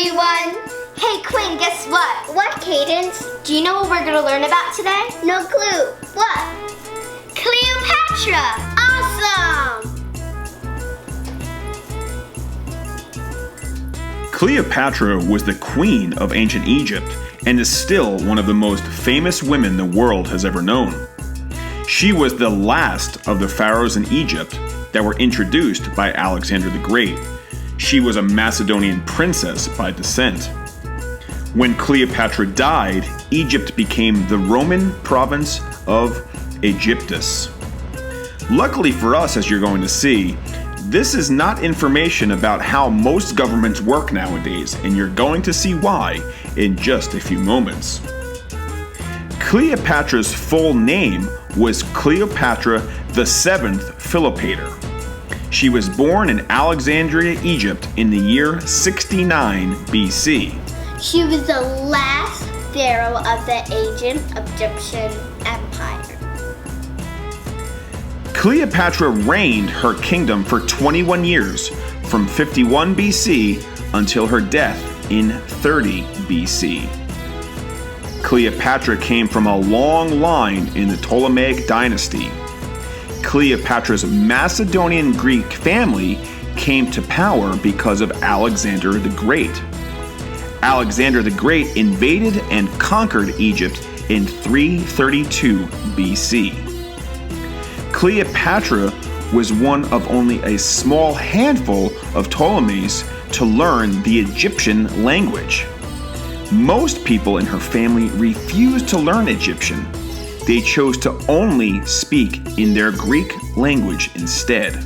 everyone! Hey Quinn, guess what? What, Cadence? Do you know what we're going to learn about today? No clue. What? Cleopatra! Awesome! Cleopatra was the queen of ancient Egypt and is still one of the most famous women the world has ever known. She was the last of the pharaohs in Egypt that were introduced by Alexander the Great. She was a Macedonian princess by descent. When Cleopatra died, Egypt became the Roman province of Aegyptus. Luckily for us, as you're going to see, this is not information about how most governments work nowadays, and you're going to see why in just a few moments. Cleopatra's full name was Cleopatra VII Philopator. She was born in Alexandria, Egypt in the year 69 BC. She was the last pharaoh of the ancient Egyptian Empire. Cleopatra reigned her kingdom for 21 years, from 51 BC until her death in 30 BC. Cleopatra came from a long line in the Ptolemaic dynasty. Cleopatra's Macedonian Greek family came to power because of Alexander the Great. Alexander the Great invaded and conquered Egypt in 332 BC. Cleopatra was one of only a small handful of Ptolemies to learn the Egyptian language. Most people in her family refused to learn Egyptian. They chose to only speak in their Greek language instead.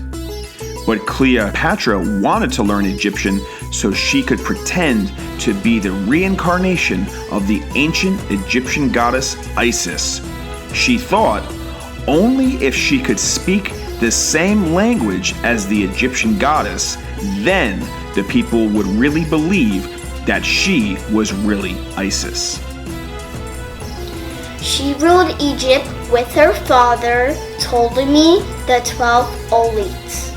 But Cleopatra wanted to learn Egyptian so she could pretend to be the reincarnation of the ancient Egyptian goddess Isis. She thought only if she could speak the same language as the Egyptian goddess, then the people would really believe that she was really Isis. She ruled Egypt with her father, Ptolemy the 12th Oletes.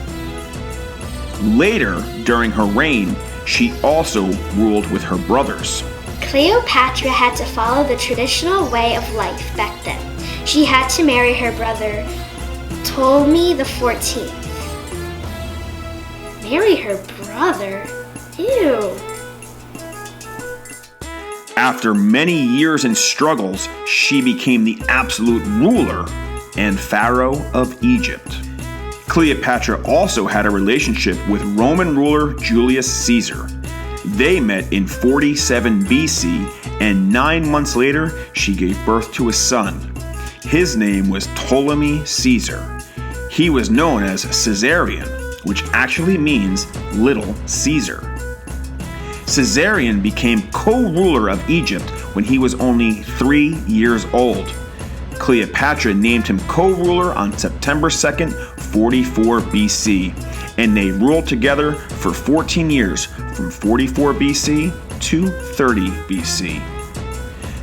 Later, during her reign, she also ruled with her brothers. Cleopatra had to follow the traditional way of life back then. She had to marry her brother, Ptolemy the 14th. Marry her brother? Ew. After many years and struggles, she became the absolute ruler and pharaoh of Egypt. Cleopatra also had a relationship with Roman ruler Julius Caesar. They met in 47 BC, and 9 months later, she gave birth to a son. His name was Ptolemy Caesar. He was known as Caesarion, which actually means Little Caesar. Caesarion became co-ruler of Egypt when he was only 3 years old. Cleopatra named him co-ruler on September 2nd, 44 BC, and they ruled together for 14 years from 44 BC to 30 BC.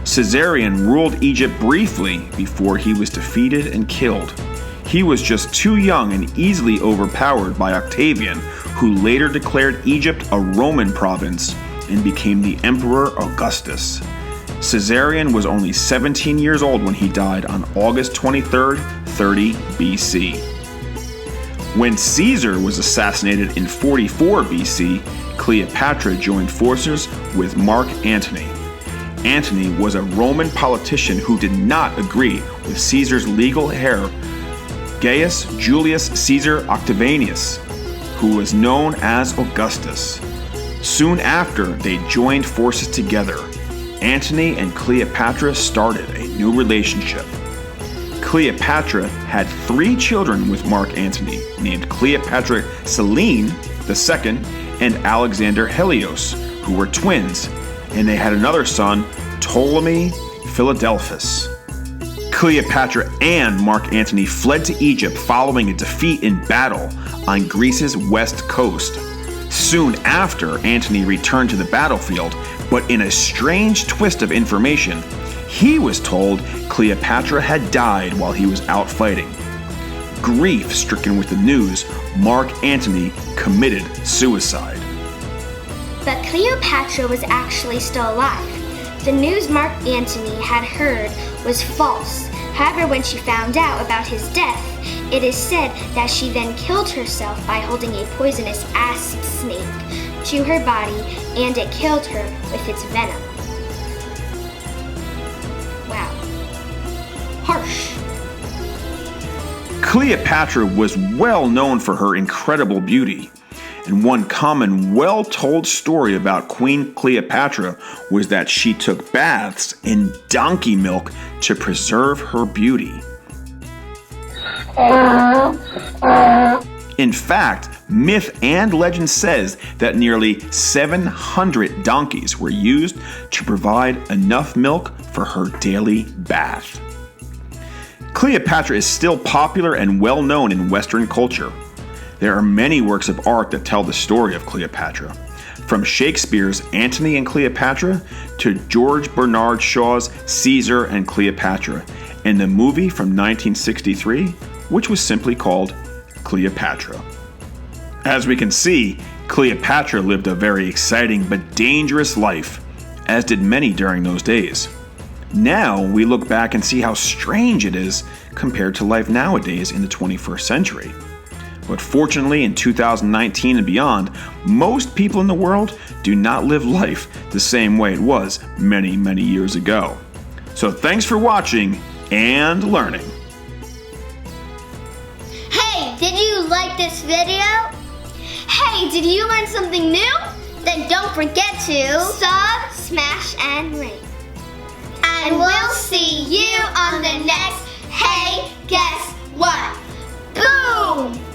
Caesarion ruled Egypt briefly before he was defeated and killed. He was just too young and easily overpowered by Octavian, who later declared Egypt a Roman province and became the Emperor Augustus. Caesarion was only 17 years old when he died on August 23, 30 BC. When Caesar was assassinated in 44 BC, Cleopatra joined forces with Mark Antony. Antony was a Roman politician who did not agree with Caesar's legal heir, Gaius Julius Caesar Octavianus, who was known as Augustus. Soon after, they joined forces together. Antony and Cleopatra started a new relationship. Cleopatra had 3 children with Mark Antony, named Cleopatra Selene II and Alexander Helios, who were twins, and they had another son, Ptolemy Philadelphus. Cleopatra and Mark Antony fled to Egypt following a defeat in battle on Greece's west coast. Soon after, Antony returned to the battlefield, but in a strange twist of information, he was told Cleopatra had died while he was out fighting. Grief-stricken with the news, Mark Antony committed suicide. But Cleopatra was actually still alive. The news Mark Antony had heard was false. However, when she found out about his death, it is said that she then killed herself by holding a poisonous asp snake to her body, and it killed her with its venom. Wow. Harsh. Cleopatra was well known for her incredible beauty. And one common, well-told story about Queen Cleopatra was that she took baths in donkey milk to preserve her beauty. In fact, myth and legend says that nearly 700 donkeys were used to provide enough milk for her daily bath. Cleopatra is still popular and well known in Western culture. There are many works of art that tell the story of Cleopatra, from Shakespeare's Antony and Cleopatra to George Bernard Shaw's Caesar and Cleopatra, and the movie from 1963, which was simply called Cleopatra. As we can see, Cleopatra lived a very exciting but dangerous life, as did many during those days. Now we look back and see how strange it is compared to life nowadays in the 21st century. But fortunately, in 2019 and beyond, most people in the world do not live life the same way it was many, many years ago. So thanks for watching and learning. Hey, did you like this video? Hey, did you learn something new? Then don't forget to Sub, smash, and ring. And we'll see you on the next Hey, Guess What? Boom!